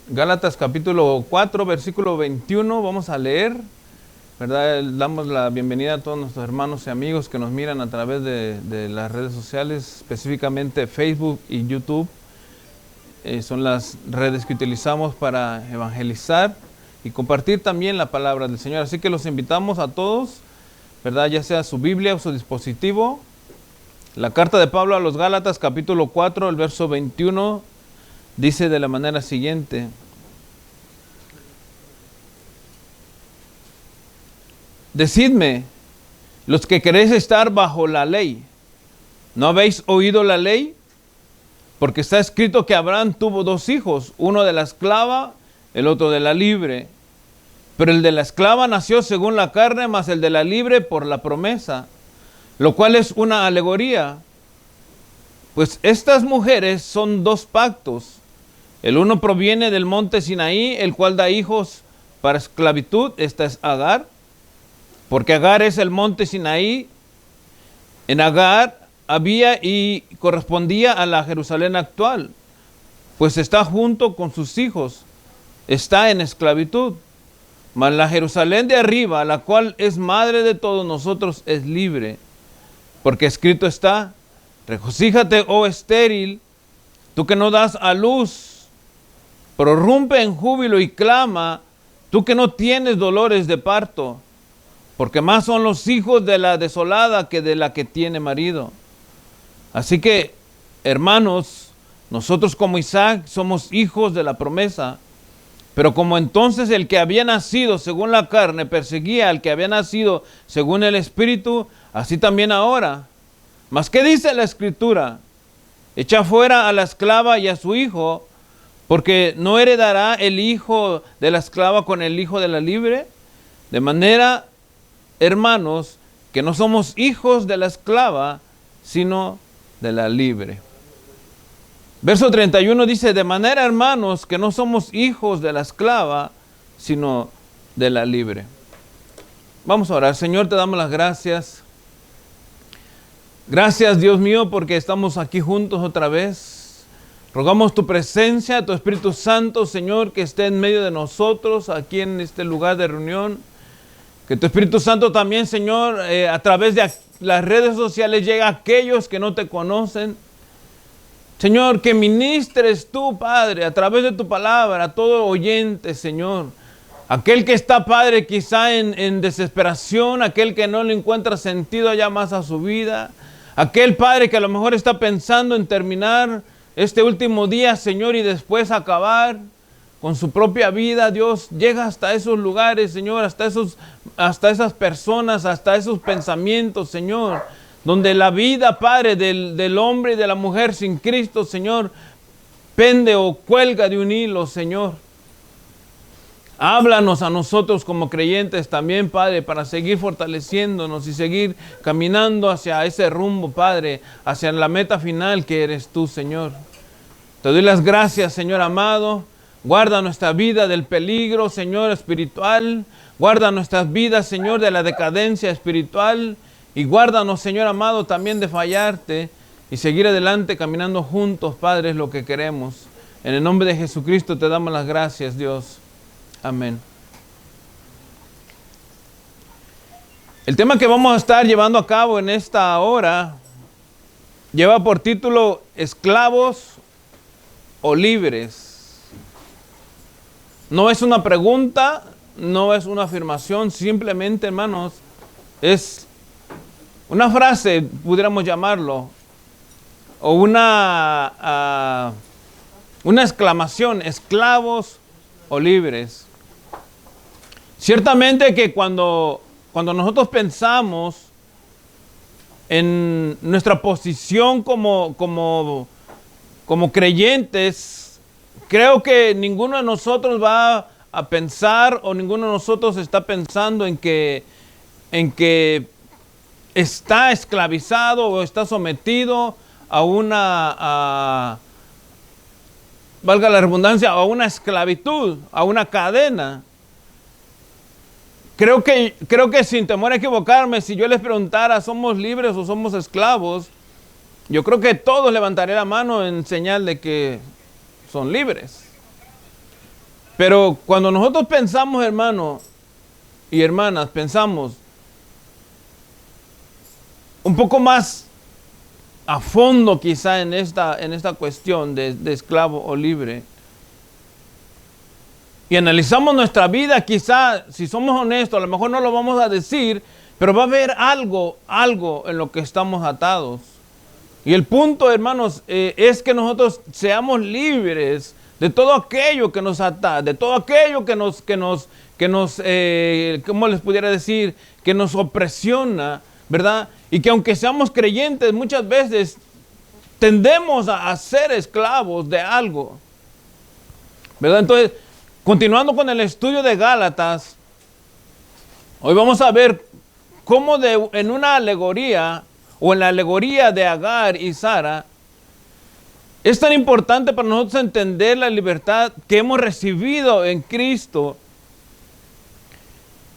Gálatas capítulo 4, versículo 21, vamos a leer, ¿verdad? Damos la bienvenida a todos nuestros hermanos y amigos que nos miran a través de las redes sociales, específicamente Facebook y YouTube. Son las redes que utilizamos para evangelizar y compartir también la palabra del Señor. Así que los invitamos a todos, ¿verdad? Ya sea su Biblia o su dispositivo. La carta de Pablo a los Gálatas, capítulo 4, el verso 21, dice de la manera siguiente: Decidme, los que queréis estar bajo la ley, ¿no habéis oído la ley? Porque está escrito que Abraham tuvo dos hijos, uno de la esclava, el otro de la libre. Pero el de la esclava nació según la carne, mas el de la libre por la promesa, lo cual es una alegoría. Pues estas mujeres son dos pactos. El uno proviene del monte Sinaí, el cual da hijos para esclavitud. Esta es Agar, porque Agar es el monte Sinaí. En Agar había y correspondía a la Jerusalén actual, pues está junto con sus hijos, está en esclavitud. Mas la Jerusalén de arriba, la cual es madre de todos nosotros, es libre. Porque escrito está: regocíjate, oh estéril, tú que no das a luz, prorrumpe en júbilo y clama, tú que no tienes dolores de parto, porque más son los hijos de la desolada que de la que tiene marido. Así que, hermanos, nosotros como Isaac somos hijos de la promesa. Pero como entonces el que había nacido según la carne perseguía al que había nacido según el Espíritu, así también ahora. Mas ¿qué dice la Escritura? Echa fuera a la esclava y a su hijo, porque no heredará el hijo de la esclava con el hijo de la libre. De manera, hermanos, que no somos hijos de la esclava, sino de la libre. Verso 31 dice: de manera, hermanos, que no somos hijos de la esclava, sino de la libre. Vamos a orar. Señor, te damos las gracias. Gracias, Dios mío, porque estamos aquí juntos otra vez. Rogamos tu presencia, tu Espíritu Santo, Señor, que esté en medio de nosotros, aquí en este lugar de reunión. Que tu Espíritu Santo también, Señor, a través de las redes sociales llegue a aquellos que no te conocen. Señor, que ministres tú, Padre, a través de tu palabra, a todo oyente, Señor. Aquel que está, Padre, quizá en desesperación, aquel que no le encuentra sentido ya más a su vida. Aquel, Padre, que a lo mejor está pensando en terminar este último día, Señor, y después acabar con su propia vida. Dios, llega hasta esos lugares, Señor, hasta esas personas, hasta esos pensamientos, Señor, donde la vida, Padre, del hombre y de la mujer sin Cristo, Señor, pende o cuelga de un hilo, Señor. Háblanos a nosotros como creyentes también, Padre, para seguir fortaleciéndonos y seguir caminando hacia ese rumbo, Padre, hacia la meta final que eres tú, Señor. Te doy las gracias, Señor amado. Guarda nuestra vida del peligro, Señor, espiritual. Guarda nuestras vidas, Señor, de la decadencia espiritual. Y guárdanos, Señor amado, también de fallarte y seguir adelante caminando juntos, Padre, es lo que queremos. En el nombre de Jesucristo te damos las gracias, Dios. Amén. El tema que vamos a estar llevando a cabo en esta hora lleva por título ¿esclavos o libres? No es una pregunta, no es una afirmación, simplemente, hermanos, es una frase, pudiéramos llamarlo, o una exclamación: esclavos o libres. Ciertamente que cuando nosotros pensamos en nuestra posición como creyentes, creo que ninguno de nosotros va a pensar, o ninguno de nosotros está pensando en que está esclavizado o está sometido a valga la redundancia, a una esclavitud, a una cadena. Creo que sin temor a equivocarme, si yo les preguntara, ¿somos libres o somos esclavos? Yo creo que todos levantarían la mano en señal de que son libres. Pero cuando nosotros pensamos, hermanos y hermanas, pensamos un poco más a fondo quizá en esta cuestión de esclavo o libre, y analizamos nuestra vida, quizá, si somos honestos, a lo mejor no lo vamos a decir, pero va a haber algo en lo que estamos atados. Y el punto, hermanos, es que nosotros seamos libres de todo aquello que nos ata, de todo aquello que nos, ¿cómo les pudiera decir? Que nos opresiona, ¿verdad? Y que aunque seamos creyentes, muchas veces tendemos a ser esclavos de algo, ¿verdad? Entonces, continuando con el estudio de Gálatas, hoy vamos a ver cómo en una alegoría, o en la alegoría de Agar y Sara, es tan importante para nosotros entender la libertad que hemos recibido en Cristo,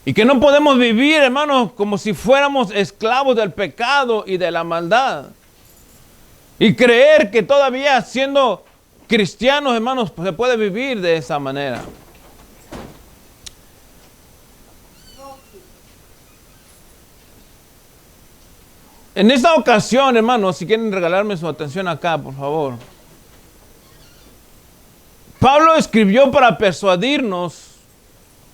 y que no podemos vivir, hermanos, como si fuéramos esclavos del pecado y de la maldad, y creer que todavía siendo cristianos, hermanos, se puede vivir de esa manera. En esta ocasión, hermanos, si quieren regalarme su atención acá, por favor. Pablo escribió para persuadirnos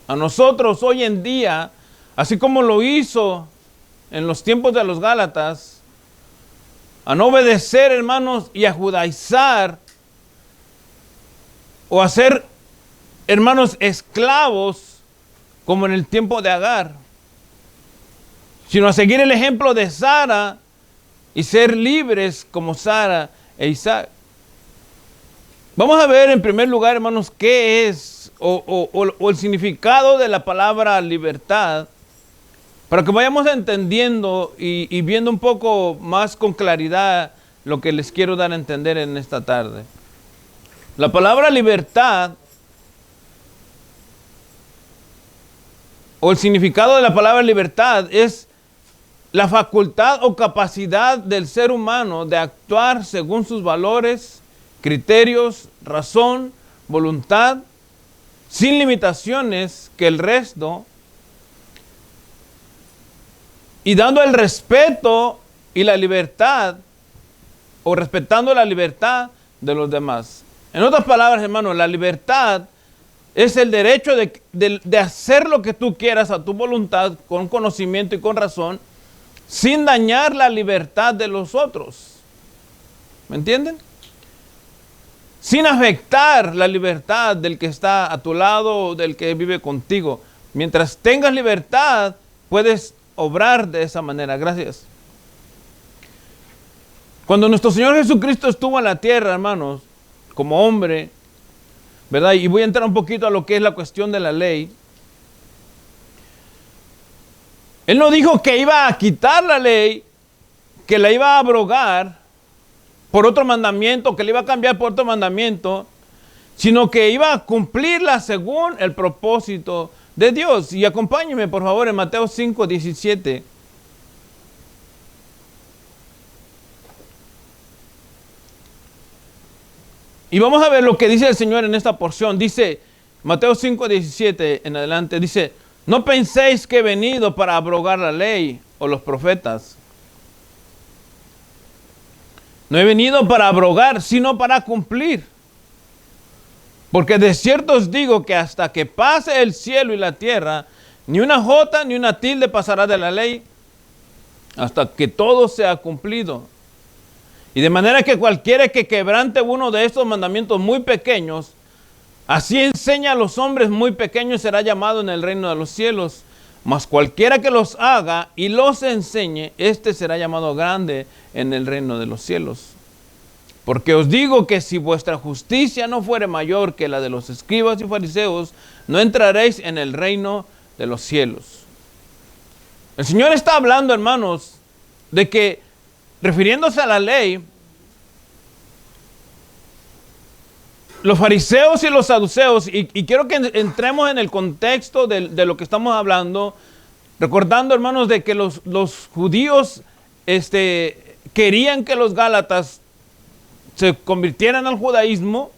a nosotros hoy en día, así como lo hizo en los tiempos de los Gálatas, a no obedecer, hermanos, y a judaizar, o a ser, hermanos, esclavos, como en el tiempo de Agar, sino a seguir el ejemplo de Sara y ser libres como Sara e Isaac. Vamos a ver en primer lugar, hermanos, qué es o el significado de la palabra libertad, para que vayamos entendiendo y viendo un poco más con claridad lo que les quiero dar a entender en esta tarde. La palabra libertad, o el significado de la palabra libertad, es la facultad o capacidad del ser humano de actuar según sus valores, criterios, razón, voluntad, sin limitaciones que el resto, y dando el respeto y la libertad, o respetando la libertad de los demás. En otras palabras, hermano, la libertad es el derecho de hacer lo que tú quieras a tu voluntad, con conocimiento y con razón, sin dañar la libertad de los otros. ¿Me entienden? Sin afectar la libertad del que está a tu lado o del que vive contigo. Mientras tengas libertad, puedes obrar de esa manera. Gracias. Cuando nuestro Señor Jesucristo estuvo en la tierra, hermanos, como hombre, ¿verdad? Y voy a entrar un poquito a lo que es la cuestión de la ley. Él no dijo que iba a quitar la ley, que la iba a abrogar por otro mandamiento, que le iba a cambiar por otro mandamiento, sino que iba a cumplirla según el propósito de Dios. Y acompáñenme, por favor, en Mateo 5, 17. Y vamos a ver lo que dice el Señor en esta porción. Dice, Mateo 5, 17 en adelante, dice: no penséis que he venido para abrogar la ley o los profetas. No he venido para abrogar, sino para cumplir. Porque de cierto os digo que hasta que pase el cielo y la tierra, ni una jota ni una tilde pasará de la ley, hasta que todo sea cumplido. Y de manera que cualquiera que quebrante uno de estos mandamientos muy pequeños, así enseña a los hombres muy pequeños, será llamado en el reino de los cielos. Mas cualquiera que los haga y los enseñe, este será llamado grande en el reino de los cielos. Porque os digo que si vuestra justicia no fuere mayor que la de los escribas y fariseos, no entraréis en el reino de los cielos. El Señor está hablando, hermanos, de que, refiriéndose a la ley, los fariseos y los saduceos, y quiero que entremos en el contexto de lo que estamos hablando, recordando, hermanos, de que los judíos querían que los gálatas se convirtieran al judaísmo.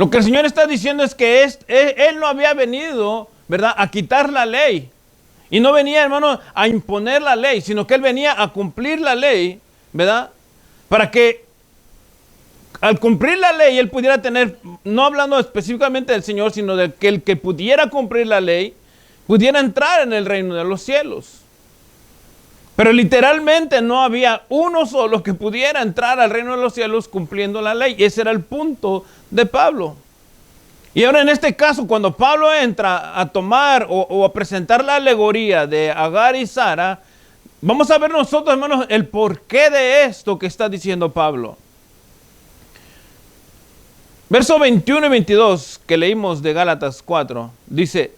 Lo que el Señor está diciendo es que Él no había venido, ¿verdad?, a quitar la ley. Y no venía, hermano, a imponer la ley, sino que Él venía a cumplir la ley, ¿verdad? Para que al cumplir la ley Él pudiera tener, no hablando específicamente del Señor, sino de que el que pudiera cumplir la ley, pudiera entrar en el reino de los cielos. Pero literalmente no había uno solo que pudiera entrar al reino de los cielos cumpliendo la ley. Ese era el punto de Pablo. Y ahora en este caso, cuando Pablo entra a tomar o a presentar la alegoría de Agar y Sara, vamos a ver nosotros, hermanos, el porqué de esto que está diciendo Pablo. Verso 21 y 22 que leímos de Gálatas 4, dice: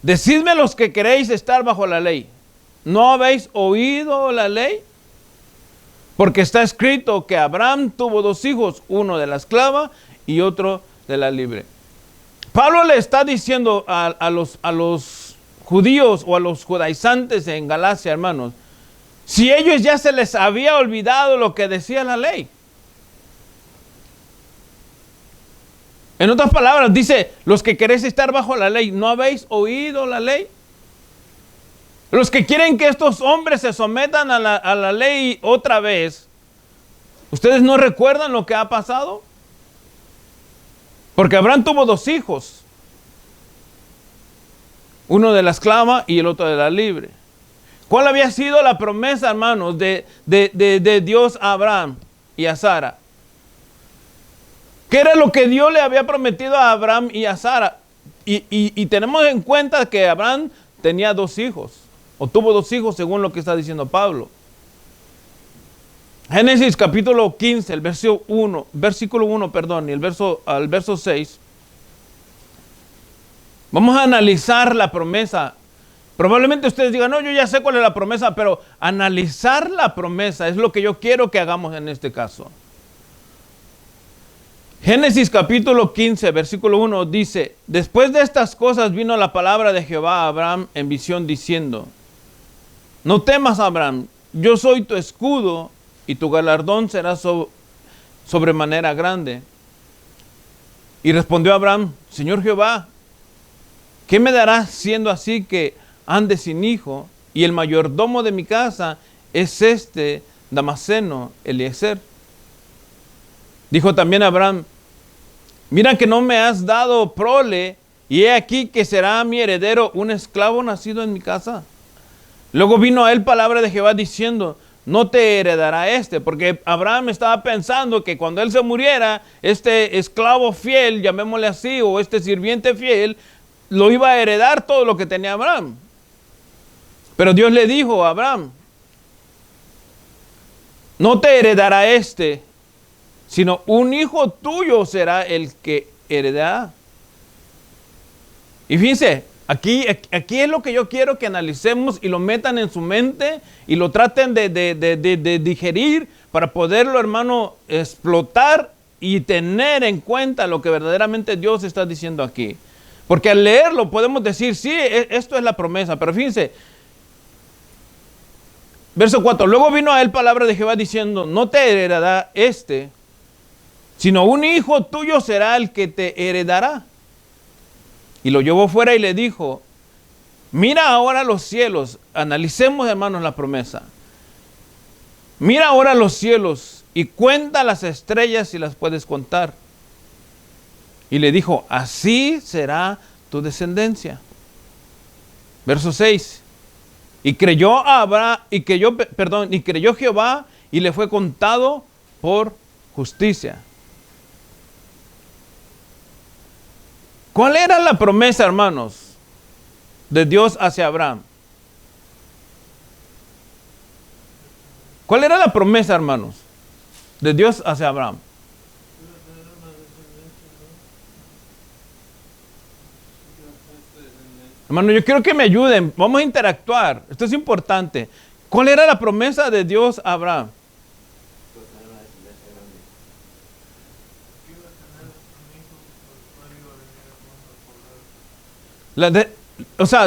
decidme los que queréis estar bajo la ley. ¿No habéis oído la ley? Porque está escrito que Abraham tuvo dos hijos, uno de la esclava y otro de la libre. Pablo le está diciendo a los judíos o a los judaizantes en Galacia, hermanos, si ellos ya se les había olvidado lo que decía la ley. En otras palabras, dice, los que queréis estar bajo la ley, ¿no habéis oído la ley? Los que quieren que estos hombres se sometan a la ley otra vez, ¿ustedes no recuerdan lo que ha pasado? Porque Abraham tuvo dos hijos, uno de la esclava y el otro de la libre. ¿Cuál había sido la promesa, hermanos, de Dios a Abraham y a Sara? ¿Qué era lo que Dios le había prometido a Abraham y a Sara? Y tenemos en cuenta que Abraham tenía dos hijos, o tuvo dos hijos según lo que está diciendo Pablo. Génesis capítulo 15, el versículo 1, y al verso 6. Vamos a analizar la promesa. Probablemente ustedes digan, no, yo ya sé cuál es la promesa, pero analizar la promesa es lo que yo quiero que hagamos en este caso. Génesis capítulo 15, versículo 1 dice: después de estas cosas vino la palabra de Jehová a Abraham en visión diciendo: no temas, Abraham, yo soy tu escudo y tu galardón será sobremanera grande. Y respondió Abraham: Señor Jehová, ¿qué me darás siendo así que ande sin hijo? Y el mayordomo de mi casa es este Damaseno, Eliezer. Dijo también Abraham: mira que no me has dado prole, y he aquí que será mi heredero un esclavo nacido en mi casa. Luego vino a él palabra de Jehová diciendo: no te heredará porque Abraham estaba pensando que cuando él se muriera, este esclavo fiel, llamémosle así, o este sirviente fiel, lo iba a heredar todo lo que tenía Abraham. Pero Dios le dijo a Abraham: no te heredará sino un hijo tuyo será el que heredará. Y fíjense, aquí es lo que yo quiero que analicemos y lo metan en su mente y lo traten de digerir para poderlo, hermano, explotar y tener en cuenta lo que verdaderamente Dios está diciendo aquí. Porque al leerlo podemos decir, sí, esto es la promesa, pero fíjense, verso 4, luego vino a él palabra de Jehová diciendo: no te heredará sino un hijo tuyo será el que te heredará. Y lo llevó fuera y le dijo: mira ahora los cielos, analicemos, hermanos, la promesa. Mira ahora los cielos y cuenta las estrellas si las puedes contar. Y le dijo: así será tu descendencia. Verso 6. Y creyó Jehová y le fue contado por justicia. ¿Cuál era la promesa, hermanos, de Dios hacia Abraham? ¿Cuál era la promesa, hermanos, de Dios hacia Abraham? Hermano, yo quiero que me ayuden. Vamos a interactuar. Esto es importante. ¿Cuál era la promesa de Dios a Abraham?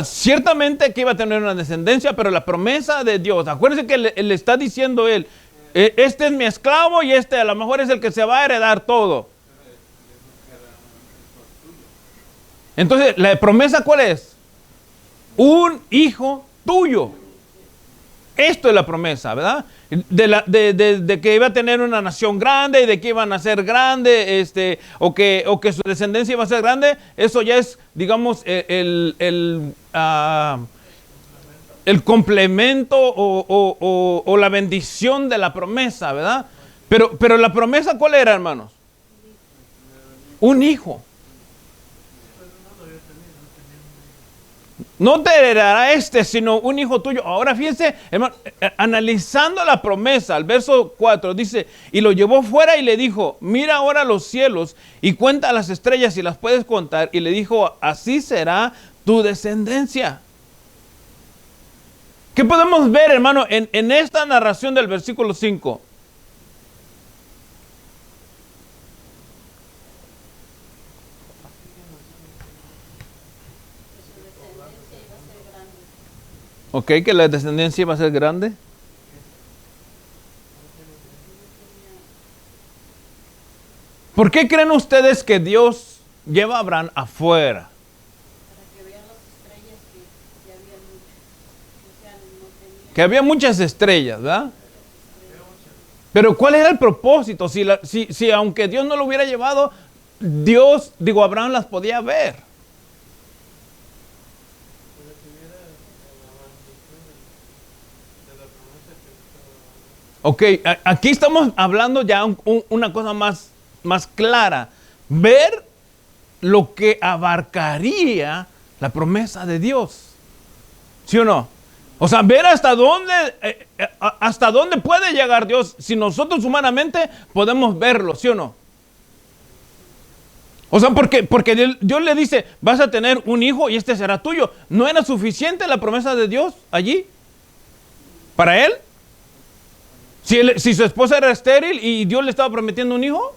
Ciertamente que iba a tener una descendencia, pero la promesa de Dios, acuérdense que le está diciendo él, este es mi esclavo y este a lo mejor es el que se va a heredar todo. Entonces, ¿la promesa cuál es? Un hijo tuyo. Esto es la promesa, ¿verdad? De que iba a tener una nación grande y de que iban a ser grandes, o que su descendencia iba a ser grande. Eso ya es, digamos, el complemento o la bendición de la promesa, ¿verdad? Pero la promesa, ¿cuál era, hermanos? Un hijo. No te heredará sino un hijo tuyo. Ahora fíjense, hermano, analizando la promesa, el verso 4 dice, y lo llevó fuera y le dijo, mira ahora los cielos y cuenta las estrellas si las puedes contar. Y le dijo, así será tu descendencia. ¿Qué podemos ver, hermano, en esta narración del versículo 5? Ok, que la descendencia va a ser grande. ¿Por qué creen ustedes que Dios lleva a Abraham afuera? Para que vean las estrellas que había muchas. O sea, no tenía. Que había muchas estrellas, ¿verdad? Pero ¿cuál era el propósito? Si aunque Dios no lo hubiera llevado, Abraham las podía ver. Ok, aquí estamos hablando ya una cosa más clara. Ver lo que abarcaría la promesa de Dios. ¿Sí o no? O sea, ver hasta dónde puede llegar Dios. Si nosotros humanamente podemos verlo, ¿sí o no? O sea, porque Dios le dice, vas a tener un hijo y este será tuyo. ¿No era suficiente la promesa de Dios allí? ¿Para él? Si su esposa era estéril y Dios le estaba prometiendo un hijo,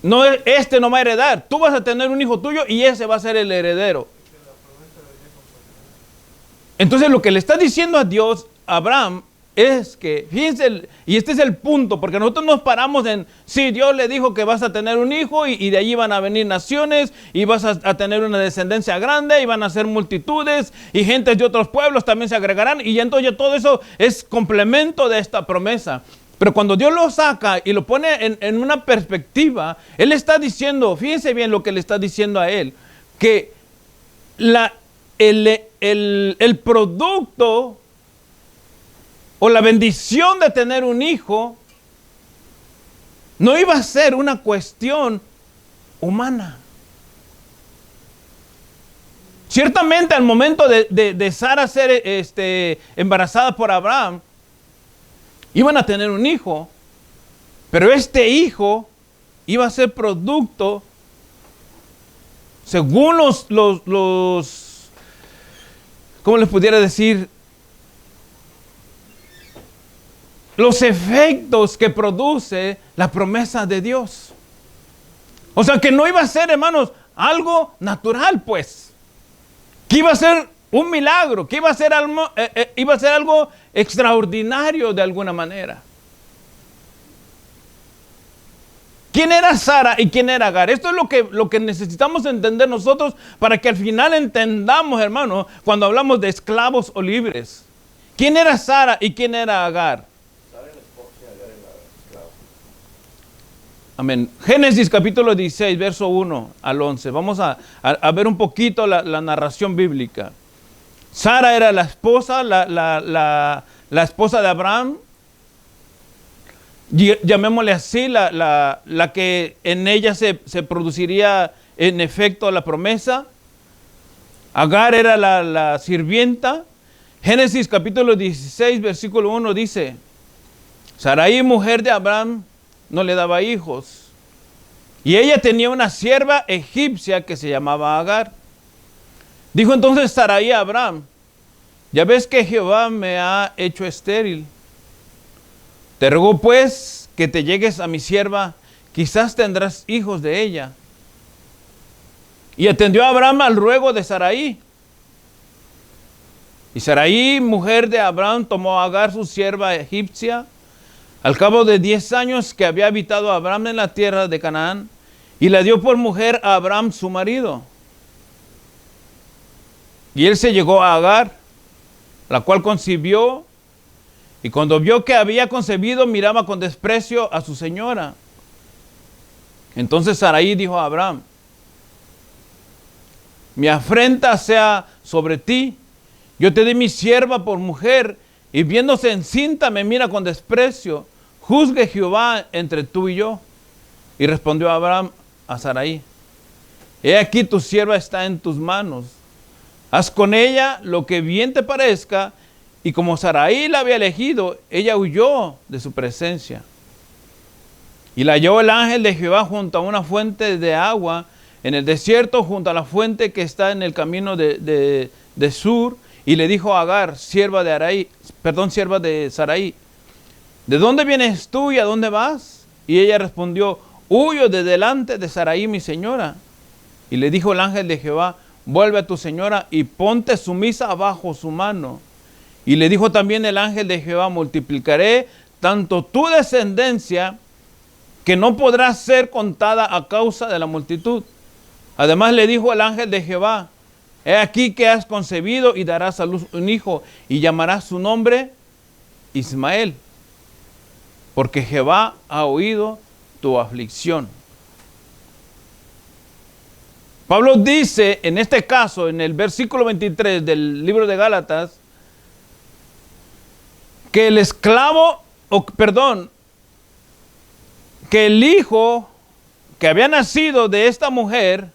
no, no va a heredar. Tú vas a tener un hijo tuyo y ese va a ser el heredero. Entonces lo que le está diciendo a Dios, a Abraham, es que, fíjense, y este es el punto, porque nosotros nos paramos en, sí, Dios le dijo que vas a tener un hijo y de allí van a venir naciones y vas a tener una descendencia grande y van a ser multitudes y gentes de otros pueblos también se agregarán y entonces todo eso es complemento de esta promesa. Pero cuando Dios lo saca y lo pone en una perspectiva, Él está diciendo, fíjense bien lo que le está diciendo a él, que el producto o la bendición de tener un hijo no iba a ser una cuestión humana. Ciertamente al momento de Sara ser embarazada por Abraham, iban a tener un hijo, pero este hijo iba a ser producto, según los ¿cómo les pudiera decir? Los efectos que produce la promesa de Dios. O sea, que no iba a ser, hermanos, algo natural, pues. Que iba a ser un milagro, que iba a ser algo extraordinario de alguna manera. ¿Quién era Sara y quién era Agar? Esto es lo que necesitamos entender nosotros para que al final entendamos, hermano, cuando hablamos de esclavos o libres. ¿Quién era Sara y quién era Agar? Amén. Génesis capítulo 16, verso 1 al 11. Vamos a ver un poquito la narración bíblica. Sara era la esposa, la esposa de Abraham. Llamémosle así, la que en ella se produciría en efecto la promesa. Agar era la sirvienta. Génesis capítulo 16, versículo 1 dice, Sarai, mujer de Abraham, no le daba hijos. Y ella tenía una sierva egipcia que se llamaba Agar. Dijo entonces Sarai a Abraham, ya ves que Jehová me ha hecho estéril. Te ruego pues que te llegues a mi sierva, quizás tendrás hijos de ella. Y atendió a Abraham al ruego de Sarai. Y Sarai, mujer de Abraham, tomó a Agar, su sierva egipcia, al cabo de 10 años que había habitado Abraham en la tierra de Canaán, y la dio por mujer a Abraham su marido. Y él se llegó a Agar, la cual concibió, y cuando vio que había concebido, miraba con desprecio a su señora. Entonces Sarai dijo a Abraham: mi afrenta sea sobre ti, yo te di mi sierva por mujer, y viéndose encinta me mira con desprecio. Juzgue Jehová entre tú y yo. Y respondió Abraham a Sarai: he aquí tu sierva está en tus manos, haz con ella lo que bien te parezca. Y como Sarai la había elegido, ella huyó de su presencia. Y la halló el ángel de Jehová junto a una fuente de agua en el desierto, junto a la fuente que está en el camino de Sur. Y le dijo a Agar, sierva de Sarai: ¿de dónde vienes tú y a dónde vas? Y ella respondió: huyo de delante de Sarai mi señora. Y le dijo el ángel de Jehová: vuelve a tu señora y ponte sumisa bajo su mano. Y le dijo también el ángel de Jehová: multiplicaré tanto tu descendencia que no podrá ser contada a causa de la multitud. Además le dijo el ángel de Jehová: he aquí que has concebido y darás a luz un hijo, y llamarás su nombre Ismael, porque Jehová ha oído tu aflicción. Pablo dice en este caso, en el versículo 23 del libro de Gálatas, que que el hijo que había nacido de esta mujer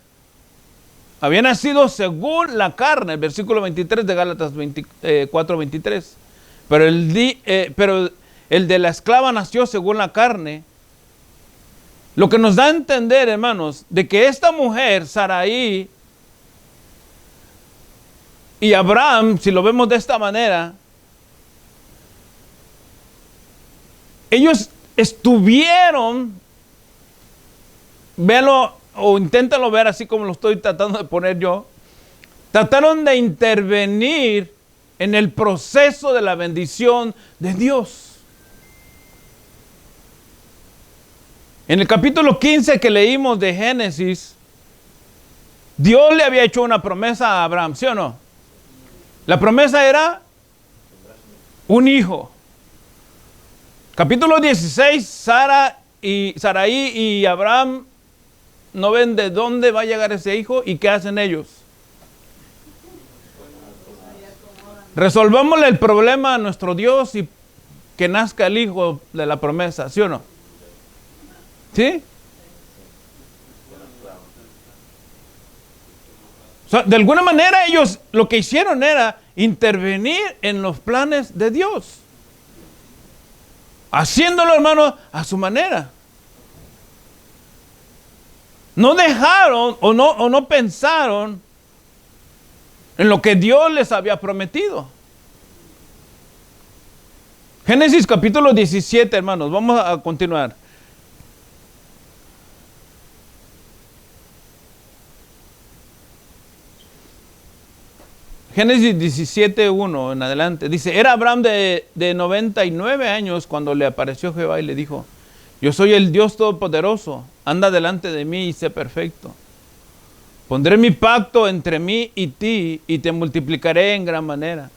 había nacido según la carne, el versículo 23 de Gálatas 4:23. Pero el de la esclava nació según la carne. Lo que nos da a entender, hermanos, de que esta mujer, Sarai, y Abraham, si lo vemos de esta manera, ellos estuvieron, véanlo o inténtalo ver así como lo estoy tratando de poner yo, trataron de intervenir en el proceso de la bendición de Dios. En el capítulo 15 que leímos de Génesis, Dios le había hecho una promesa a Abraham, ¿sí o no? La promesa era un hijo. Capítulo 16, Sarai y Abraham no ven de dónde va a llegar ese hijo y qué hacen ellos. Resolvámosle el problema a nuestro Dios y que nazca el hijo de la promesa, ¿sí o no? ¿Sí? O sea, de alguna manera ellos lo que hicieron era intervenir en los planes de Dios, haciéndolo, hermano, a su manera. No dejaron o no pensaron en lo que Dios les había prometido. Génesis capítulo 17, hermanos, vamos a continuar. Génesis 17:1 en adelante, dice: era Abraham de 99 años cuando le apareció Jehová y le dijo: yo soy el Dios Todopoderoso, anda delante de mí y sé perfecto. Pondré mi pacto entre mí y ti y te multiplicaré en gran manera.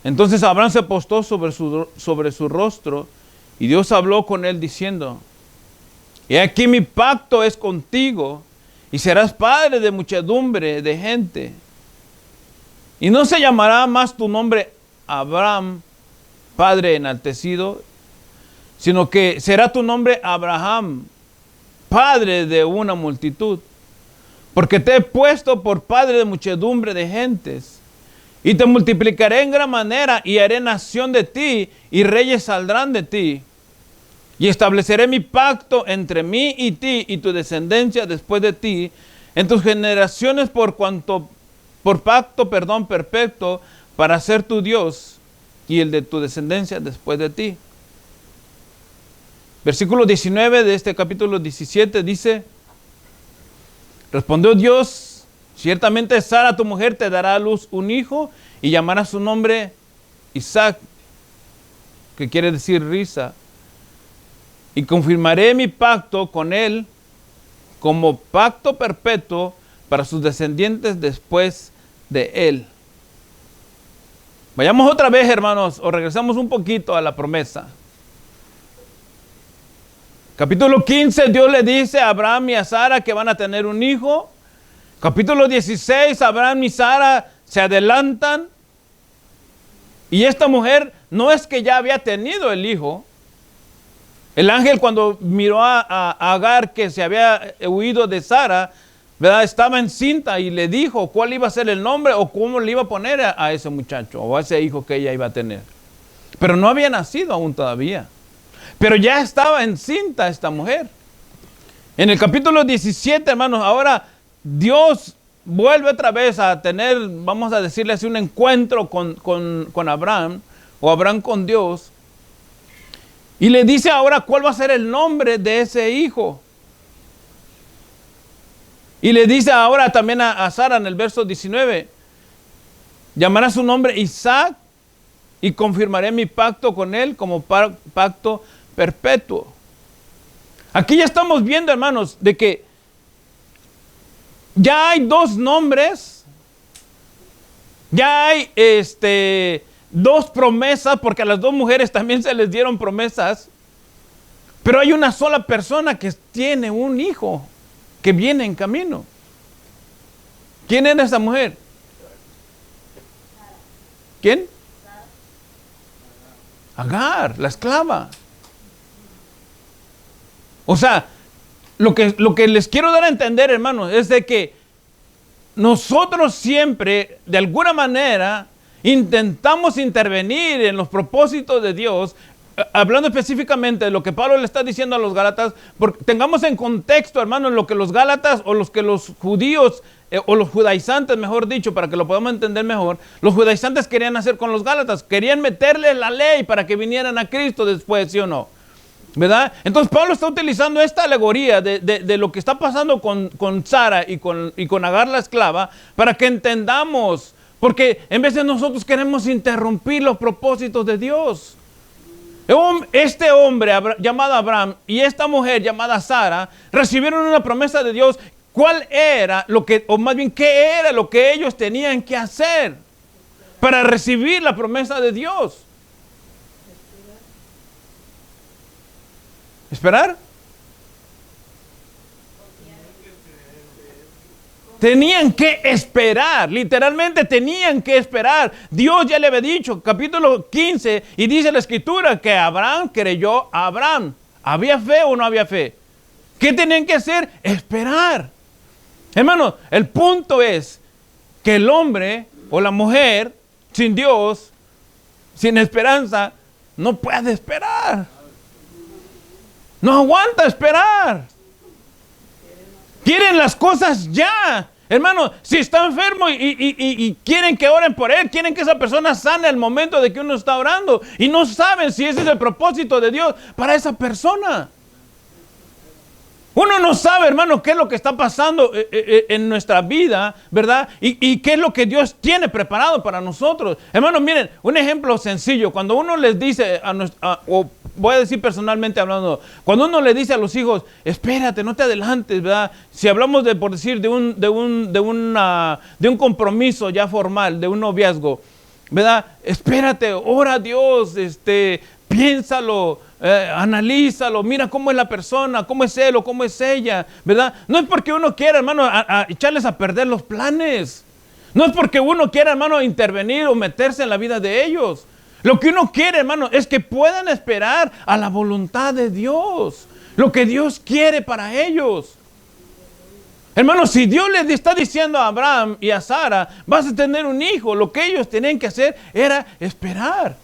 Entonces Abraham se postó sobre su rostro y Dios habló con él diciendo: he aquí mi pacto es contigo y serás padre de muchedumbre de gente. Y no se llamará más tu nombre Abraham, padre enaltecido, sino que será tu nombre Abraham, padre de una multitud. Porque te he puesto por padre de muchedumbre de gentes. Y te multiplicaré en gran manera y haré nación de ti y reyes saldrán de ti. Y estableceré mi pacto entre mí y ti y tu descendencia después de ti, en tus generaciones por pacto perpetuo, para ser tu Dios y el de tu descendencia después de ti. Versículo 19 de este capítulo 17 dice: respondió Dios: ciertamente Sara tu mujer te dará a luz un hijo y llamará su nombre Isaac, que quiere decir risa. Y confirmaré mi pacto con él como pacto perpetuo para sus descendientes después de él. Vayamos otra vez, hermanos, o regresamos un poquito a la promesa. Capítulo 15, Dios le dice a Abraham y a Sara que van a tener un hijo. Capítulo 16, Abraham y Sara se adelantan. Y esta mujer no es que ya había tenido el hijo. El ángel, cuando miró a Agar, que se había huido de Sara, ¿verdad?, estaba encinta, y le dijo cuál iba a ser el nombre o cómo le iba a poner a ese muchacho o a ese hijo que ella iba a tener. Pero no había nacido aún todavía. Pero ya estaba encinta esta mujer. En el capítulo 17, hermanos, ahora Dios vuelve otra vez a tener, vamos a decirle así, un encuentro con Abraham, o Abraham con Dios. Y le dice ahora cuál va a ser el nombre de ese hijo. Y le dice ahora también a Sara en el verso 19, llamará su nombre Isaac, y confirmaré mi pacto con él como pacto perpetuo. Aquí ya estamos viendo, hermanos, de que ya hay dos nombres, ya hay dos promesas, porque a las dos mujeres también se les dieron promesas, pero hay una sola persona que tiene un hijo que viene en camino. ¿Quién era esa mujer? ¿Quién? Agar, la esclava. O sea, lo que les quiero dar a entender, hermanos, es de que nosotros siempre, de alguna manera, intentamos intervenir en los propósitos de Dios, hablando específicamente de lo que Pablo le está diciendo a los Gálatas, porque tengamos en contexto, hermanos, lo que los Gálatas o los judíos, o los judaizantes, mejor dicho, para que lo podamos entender mejor, los judaizantes querían hacer con los Gálatas, querían meterle la ley para que vinieran a Cristo después, ¿sí o no? ¿Verdad? Entonces Pablo está utilizando esta alegoría de lo que está pasando con Sara y con Agar la esclava, para que entendamos, porque en vez de nosotros queremos interrumpir los propósitos de Dios. Este hombre llamado Abraham y esta mujer llamada Sara recibieron una promesa de Dios. ¿Cuál era o más bien qué era lo que ellos tenían que hacer para recibir la promesa de Dios? ¿Esperar? Tenían que esperar, literalmente tenían que esperar. Dios ya le había dicho, capítulo 15, y dice la escritura que Abraham creyó a Abraham. ¿Había fe o no había fe? ¿Qué tenían que hacer? Esperar. Hermano, el punto es que el hombre o la mujer sin Dios, sin esperanza, no puede esperar. No aguanta esperar. Quieren las cosas ya. Hermano, si está enfermo y quieren que oren por él, quieren que esa persona sane al momento de que uno está orando, y no saben si ese es el propósito de Dios para esa persona. Uno no sabe, hermano, qué es lo que está pasando en nuestra vida, ¿verdad? Y qué es lo que Dios tiene preparado para nosotros. Hermano, miren, un ejemplo sencillo. Cuando uno les dice, o voy a decir personalmente hablando, cuando uno le dice a los hijos, espérate, no te adelantes, ¿verdad? Si hablamos por decir, de un compromiso ya formal, de un noviazgo, ¿verdad? Espérate, ora a Dios, piénsalo, analízalo, mira cómo es la persona, cómo es él o cómo es ella, ¿verdad? No es porque uno quiera, hermano, a echarles a perder los planes. No es porque uno quiera, hermano, intervenir o meterse en la vida de ellos. Lo que uno quiere, hermano, es que puedan esperar a la voluntad de Dios, lo que Dios quiere para ellos. Hermano, si Dios les está diciendo a Abraham y a Sara, vas a tener un hijo, lo que ellos tenían que hacer era esperar.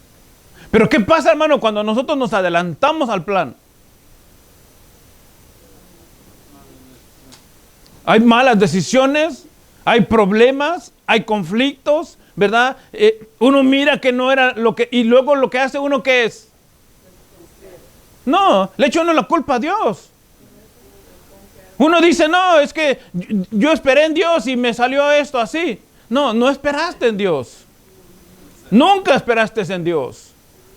Pero ¿qué pasa, hermano, cuando nosotros nos adelantamos al plan? Hay malas decisiones, hay problemas, hay conflictos, ¿verdad? Uno mira que no era lo que, y luego lo que hace uno, ¿qué es? No, le echa uno la culpa a Dios. Uno dice, no, es que yo esperé en Dios y me salió esto así. No, no esperaste en Dios. Nunca esperaste en Dios.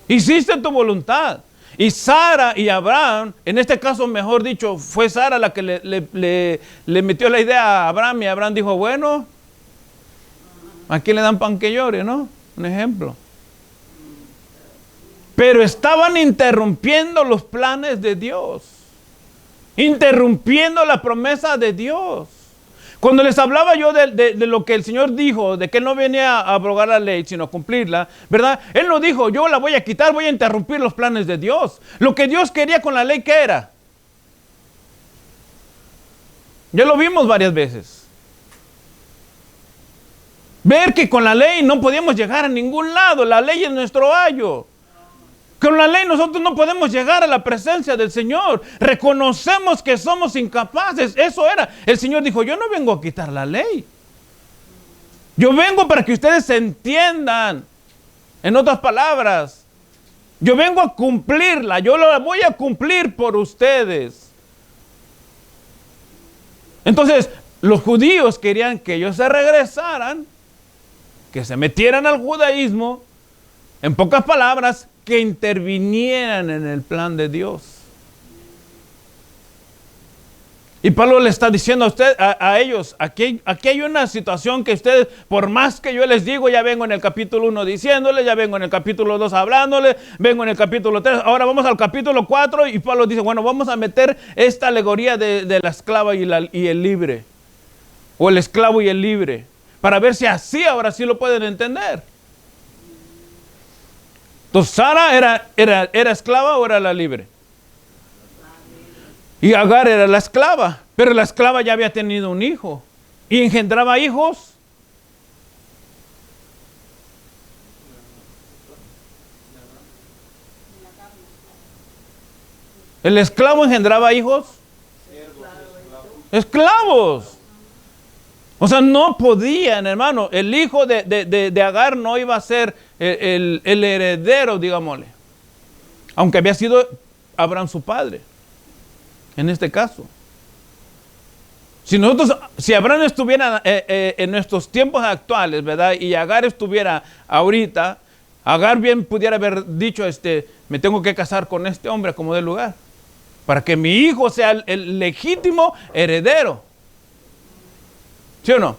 Hiciste tu voluntad. Y Sara y Abraham, en este caso, mejor dicho, fue Sara la que le metió la idea a Abraham, y Abraham dijo, bueno, ¿A quién le dan pan que llore, no? Un ejemplo. Pero estaban interrumpiendo los planes de Dios. Interrumpiendo la promesa de Dios. Cuando les hablaba yo de lo que el Señor dijo, de que Él no venía a abrogar la ley, sino a cumplirla, ¿verdad? Él no dijo, yo la voy a quitar, voy a interrumpir los planes de Dios. Lo que Dios quería con la ley, ¿qué era? Ya lo vimos varias veces. Ver que con la ley no podíamos llegar a ningún lado. La ley es nuestro ayo. Con la ley nosotros no podemos llegar a la presencia del Señor. Reconocemos que somos incapaces. Eso era. El Señor dijo, yo no vengo a quitar la ley. Yo vengo para que ustedes se entiendan. En otras palabras, yo vengo a cumplirla. Yo la voy a cumplir por ustedes. Entonces, los judíos querían que ellos se regresaran, que se metieran al judaísmo. En pocas palabras, que intervinieran en el plan de Dios. Y Pablo le está diciendo a usted, a ellos, aquí hay una situación que ustedes, por más que yo les digo, ya vengo en el capítulo 1 diciéndoles, ya vengo en el capítulo 2 hablándoles, vengo en el capítulo 3, ahora vamos al capítulo 4 y Pablo dice, bueno, vamos a meter esta alegoría de la esclava y el libre, o el esclavo y el libre, para ver si así ahora sí lo pueden entender. Entonces, ¿Sara era esclava o era la libre? Y Agar era la esclava, pero la esclava ya había tenido un hijo y engendraba hijos. ¿El esclavo engendraba hijos? Esclavos. O sea, no podían, hermano. El hijo de Agar no iba a ser el heredero, digámosle. Aunque había sido Abraham su padre. En este caso. Si Abraham estuviera en nuestros tiempos actuales, ¿verdad? Y Agar estuviera ahorita, Agar bien pudiera haber dicho, me tengo que casar con este hombre como de lugar. Para que mi hijo sea el legítimo heredero. ¿Sí o no?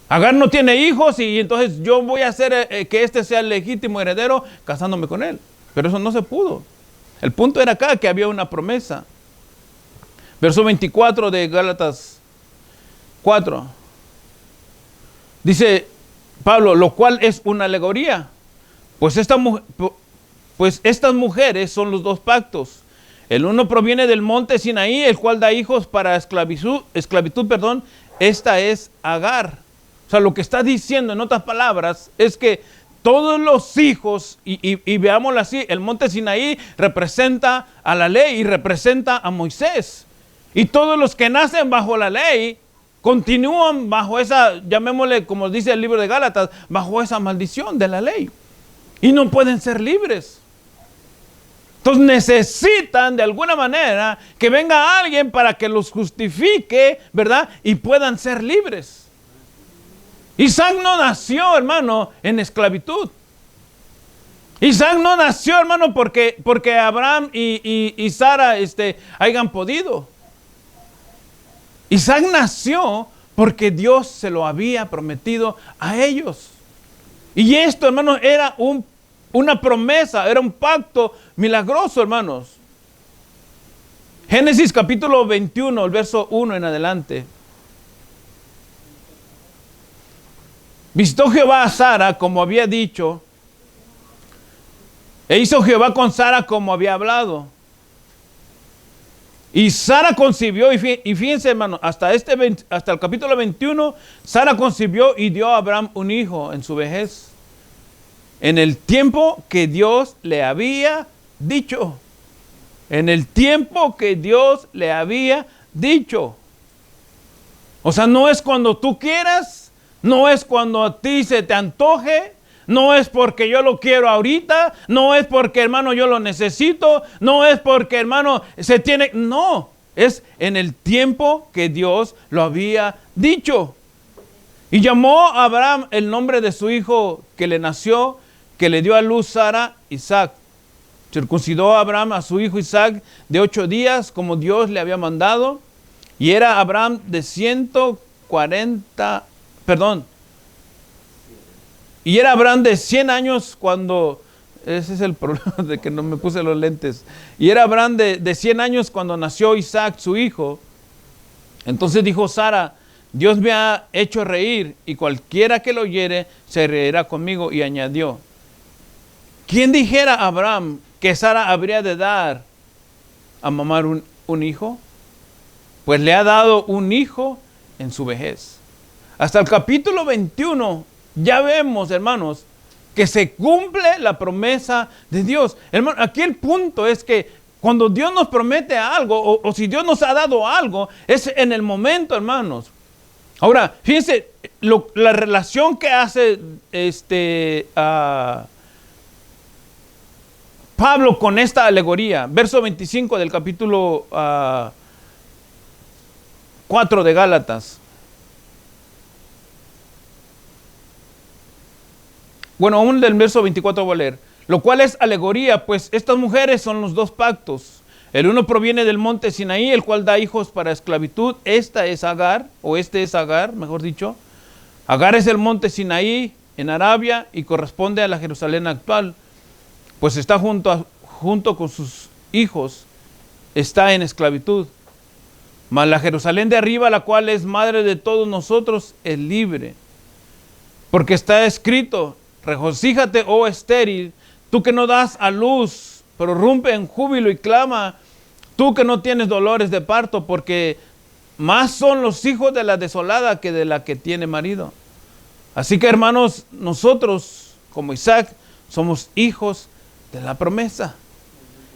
Agar no tiene hijos y entonces yo voy a hacer que este sea el legítimo heredero casándome con él. Pero eso no se pudo. El punto era acá que había una promesa. Verso 24 de Gálatas 4. Dice Pablo, lo cual es una alegoría. Pues estas mujeres son los dos pactos. El uno proviene del monte Sinaí, el cual da hijos para esclavitud. Esta es Agar. O sea, lo que está diciendo en otras palabras es que todos los hijos, y veámoslo así, el monte Sinaí representa a la ley y representa a Moisés. Y todos los que nacen bajo la ley continúan bajo esa, llamémosle como dice el libro de Gálatas, bajo esa maldición de la ley. Y no pueden ser libres. Entonces necesitan de alguna manera que venga alguien para que los justifique, ¿verdad? Y puedan ser libres. Isaac no nació, hermano, en esclavitud. Isaac no nació, hermano, porque Abraham y Sara hayan podido. Isaac nació porque Dios se lo había prometido a ellos. Y esto, hermano, era una promesa, era un pacto milagroso, hermanos. Génesis capítulo 21, el verso 1 en adelante. Visitó Jehová a Sara como había dicho, e hizo Jehová con Sara como había hablado. Y Sara concibió, y fíjense, hermano, hasta el capítulo 21, Sara concibió y dio a Abraham un hijo en su vejez. En el tiempo que Dios le había dicho. En el tiempo que Dios le había dicho. O sea, no es cuando tú quieras, no es cuando a ti se te antoje, no es porque yo lo quiero ahorita, no es porque, hermano, yo lo necesito, no es porque, hermano, no, es en el tiempo que Dios lo había dicho. Y llamó a Abraham el nombre de su hijo que le nació, que le dio a luz Sara, Isaac. Circuncidó a Abraham a su hijo Isaac de 8 días, como Dios le había mandado. Y era Abraham de Y era Abraham de 100 años cuando, ese es el problema de que no me puse los lentes. Y era Abraham de 100 años cuando nació Isaac, su hijo. Entonces dijo Sara, Dios me ha hecho reír y cualquiera que lo oyere se reirá conmigo. Y añadió, ¿quién dijera a Abraham que Sara habría de dar a mamar un hijo? Pues le ha dado un hijo en su vejez. Hasta el capítulo 21 ya vemos, hermanos, que se cumple la promesa de Dios. Hermano, aquí el punto es que cuando Dios nos promete algo, o si Dios nos ha dado algo, es en el momento, hermanos. Ahora, fíjense, la relación que hace Pablo con esta alegoría. Verso 25 del capítulo 4 de Gálatas. Bueno, aún del verso 24 voy a leer. Lo cual es alegoría, pues estas mujeres son los dos pactos. El uno proviene del monte Sinaí, el cual da hijos para esclavitud. Esta es Agar, o este es Agar, mejor dicho. Agar es el monte Sinaí en Arabia y corresponde a la Jerusalén actual, pues está junto con sus hijos, está en esclavitud. Mas la Jerusalén de arriba, la cual es madre de todos nosotros, es libre. Porque está escrito, regocíjate, oh estéril, tú que no das a luz, pero rompe en júbilo y clama, tú que no tienes dolores de parto, porque más son los hijos de la desolada que de la que tiene marido. Así que, hermanos, nosotros, como Isaac, somos hijos de la promesa.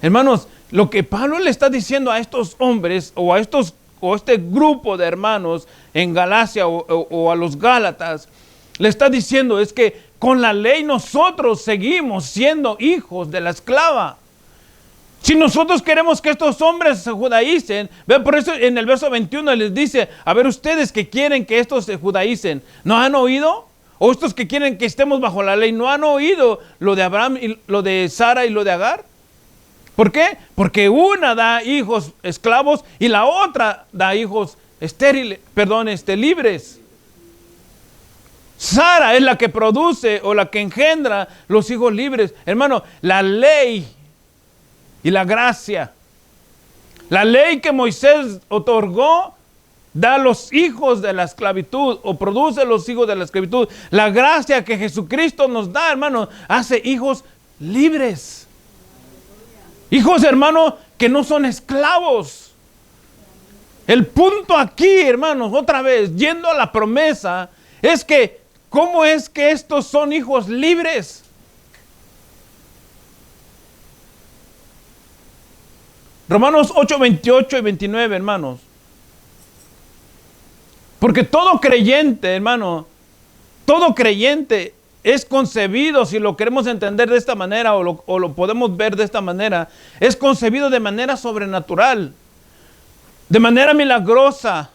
Hermanos, lo que Pablo le está diciendo a estos hombres, o a este grupo de hermanos en Galacia, o a los Gálatas, le está diciendo es que con la ley nosotros seguimos siendo hijos de la esclava. Si nosotros queremos que estos hombres se judaicen, ¿ve? Por eso en el verso 21 les dice, a ver, ustedes que quieren que estos se judaicen, ¿no han oído? O estos que quieren que estemos bajo la ley, ¿no han oído lo de Abraham, y lo de Sara y lo de Agar? ¿Por qué? Porque una da hijos esclavos y la otra da hijos libres. Sara es la que produce o la que engendra los hijos libres. Hermano, la ley y la gracia. La ley que Moisés otorgó da los hijos de la esclavitud o produce los hijos de la esclavitud. La gracia que Jesucristo nos da, hermano, hace hijos libres. Hijos, hermano, que no son esclavos. El punto aquí, hermanos, otra vez, yendo a la promesa, es que, ¿cómo es que estos son hijos libres? Romanos 8, 28 y 29, hermanos. Porque todo creyente, hermano, todo creyente es concebido, si lo queremos entender de esta manera o lo podemos ver de esta manera, es concebido de manera sobrenatural, de manera milagrosa.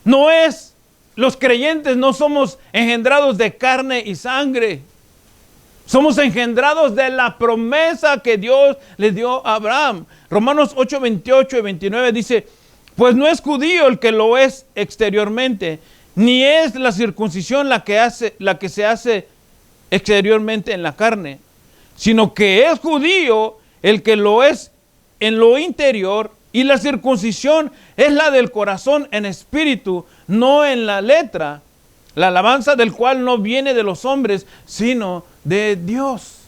Los creyentes no somos engendrados de carne y sangre. Somos engendrados de la promesa que Dios le dio a Abraham. Romanos 8, 28 y 29 dice, pues no es judío el que lo es exteriormente, ni es la circuncisión la que se hace exteriormente en la carne, sino que es judío el que lo es en lo interior, y la circuncisión es la del corazón en espíritu, no en la letra, la alabanza del cual no viene de los hombres, sino de Dios.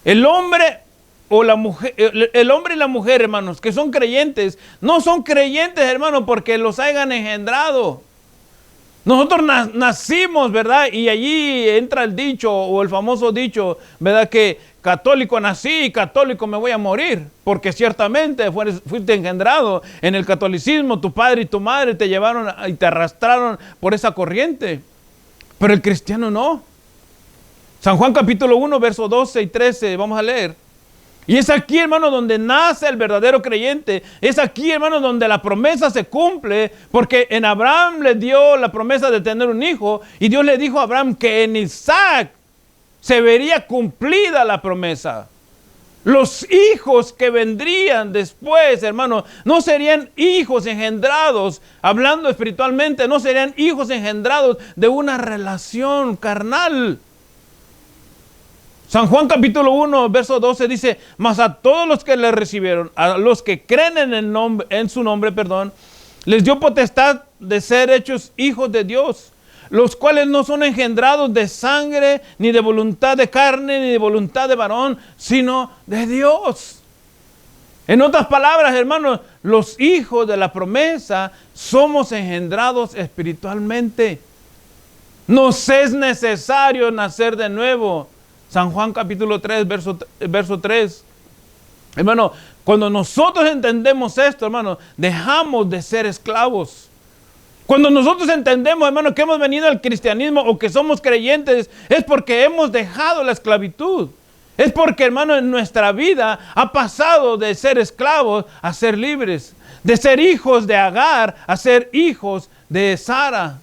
El hombre y la mujer, hermanos, que son creyentes, no son creyentes, hermanos, porque los hayan engendrado. Nosotros nacimos, ¿verdad? Y allí entra el dicho, o el famoso dicho, ¿verdad? Que católico nací y católico me voy a morir. Porque ciertamente fuiste engendrado en el catolicismo, tu padre y tu madre te llevaron y te arrastraron por esa corriente. Pero el cristiano no. San Juan capítulo 1, versos 12 y 13, vamos a leer. Y es aquí, hermano, donde nace el verdadero creyente. Es aquí, hermano, donde la promesa se cumple, porque en Abraham le dio la promesa de tener un hijo, y Dios le dijo a Abraham que en Isaac se vería cumplida la promesa. Los hijos que vendrían después, hermano, no serían hijos engendrados, hablando espiritualmente, no serían hijos engendrados de una relación carnal. San Juan capítulo 1, verso 12 dice, mas a todos los que le recibieron, a los que creen en su nombre, les dio potestad de ser hechos hijos de Dios, los cuales no son engendrados de sangre, ni de voluntad de carne, ni de voluntad de varón, sino de Dios. En otras palabras, hermanos, los hijos de la promesa somos engendrados espiritualmente. Nos es necesario nacer de nuevo. San Juan capítulo 3, verso 3. Hermano, cuando nosotros entendemos esto, hermano, dejamos de ser esclavos. Cuando nosotros entendemos, hermano, que hemos venido al cristianismo o que somos creyentes, es porque hemos dejado la esclavitud. Es porque, hermano, en nuestra vida ha pasado de ser esclavos a ser libres. De ser hijos de Agar a ser hijos de Sara.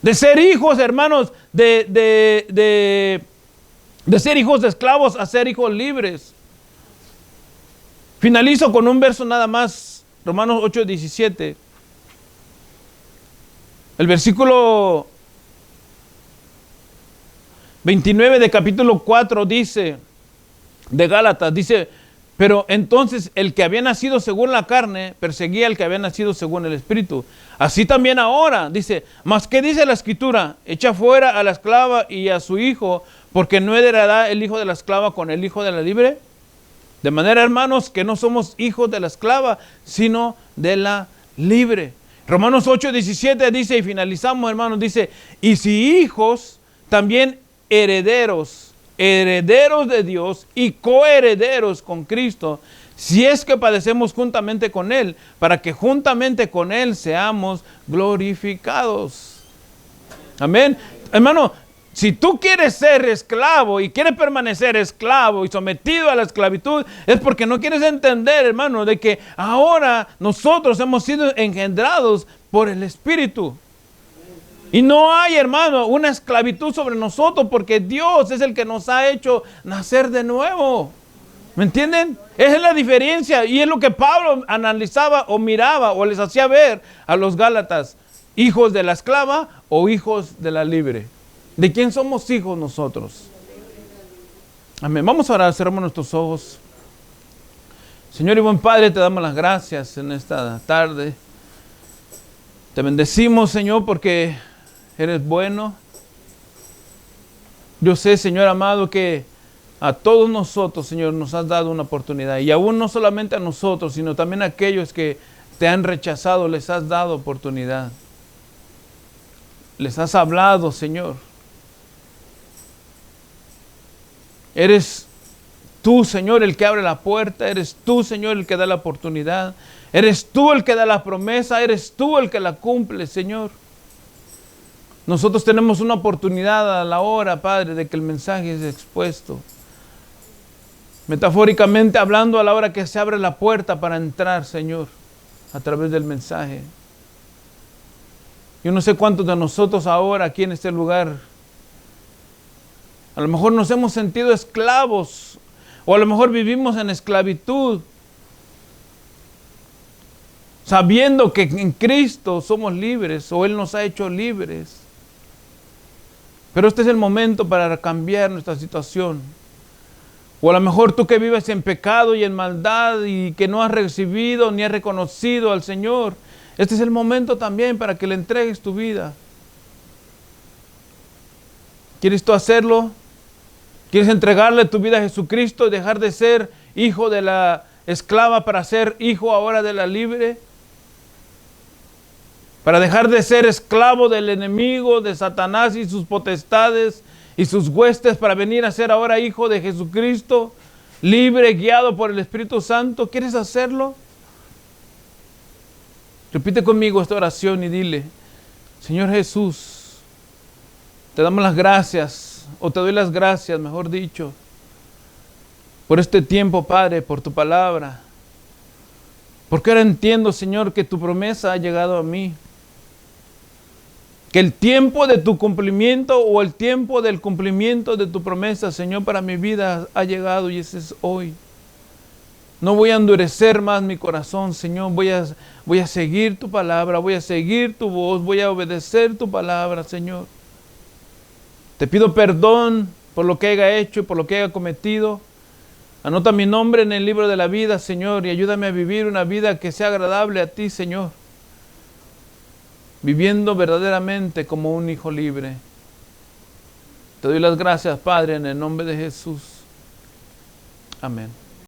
De ser hijos, hermanos, de ser hijos de esclavos a ser hijos libres. Finalizo con un verso nada más, Romanos 8:17. El versículo 29 de capítulo 4 dice, de Gálatas, dice, pero entonces el que había nacido según la carne, perseguía al que había nacido según el Espíritu. Así también ahora, dice, mas ¿qué dice la Escritura? Echa fuera a la esclava y a su hijo, porque no heredará el hijo de la esclava con el hijo de la libre. De manera, hermanos, que no somos hijos de la esclava, sino de la libre. Romanos 8:17 dice, y finalizamos, hermanos, dice, y si hijos, también herederos, herederos de Dios y coherederos con Cristo, si es que padecemos juntamente con Él, para que juntamente con Él seamos glorificados. Amén. Hermano, si tú quieres ser esclavo y quieres permanecer esclavo y sometido a la esclavitud, es porque no quieres entender, hermano, de que ahora nosotros hemos sido engendrados por el Espíritu. Y no hay, hermano, una esclavitud sobre nosotros porque Dios es el que nos ha hecho nacer de nuevo. ¿Me entienden? Esa es la diferencia y es lo que Pablo analizaba o miraba o les hacía ver a los Gálatas. ¿Hijos de la esclava o hijos de la libre? ¿De quién somos hijos nosotros? Amén. Vamos a orar, cerramos nuestros ojos. Señor y buen Padre, te damos las gracias en esta tarde. Te bendecimos, Señor, porque eres bueno. Yo sé, Señor amado, que a todos nosotros, Señor, nos has dado una oportunidad. Y aún no solamente a nosotros, sino también a aquellos que te han rechazado, les has dado oportunidad. Les has hablado, Señor. Eres tú, Señor, el que abre la puerta. Eres tú, Señor, el que da la oportunidad. Eres tú el que da la promesa. Eres tú el que la cumple, Señor. Nosotros tenemos una oportunidad a la hora, Padre, de que el mensaje es expuesto. Metafóricamente hablando, a la hora que se abre la puerta para entrar, Señor, a través del mensaje. Yo no sé cuántos de nosotros ahora aquí en este lugar, a lo mejor nos hemos sentido esclavos, o a lo mejor vivimos en esclavitud, sabiendo que en Cristo somos libres, o Él nos ha hecho libres. Pero este es el momento para cambiar nuestra situación. O a lo mejor tú que vives en pecado y en maldad y que no has recibido ni has reconocido al Señor, este es el momento también para que le entregues tu vida. ¿Quieres tú hacerlo? ¿Quieres entregarle tu vida a Jesucristo y dejar de ser hijo de la esclava para ser hijo ahora de la libre? Para dejar de ser esclavo del enemigo, de Satanás y sus potestades y sus huestes, para venir a ser ahora hijo de Jesucristo, libre, guiado por el Espíritu Santo. ¿Quieres hacerlo? Repite conmigo esta oración y dile: Señor Jesús, te damos las gracias, o te doy las gracias, mejor dicho, por este tiempo, Padre, por tu palabra. Porque ahora entiendo, Señor, que tu promesa ha llegado a mí. Que el tiempo de tu cumplimiento o el tiempo del cumplimiento de tu promesa, Señor, para mi vida ha llegado y ese es hoy. No voy a endurecer más mi corazón, Señor. Voy a seguir tu palabra, voy a seguir tu voz, voy a obedecer tu palabra, Señor. Te pido perdón por lo que haya hecho y por lo que haya cometido. Anota mi nombre en el libro de la vida, Señor, y ayúdame a vivir una vida que sea agradable a ti, Señor, viviendo verdaderamente como un hijo libre. Te doy las gracias, Padre, en el nombre de Jesús. Amén.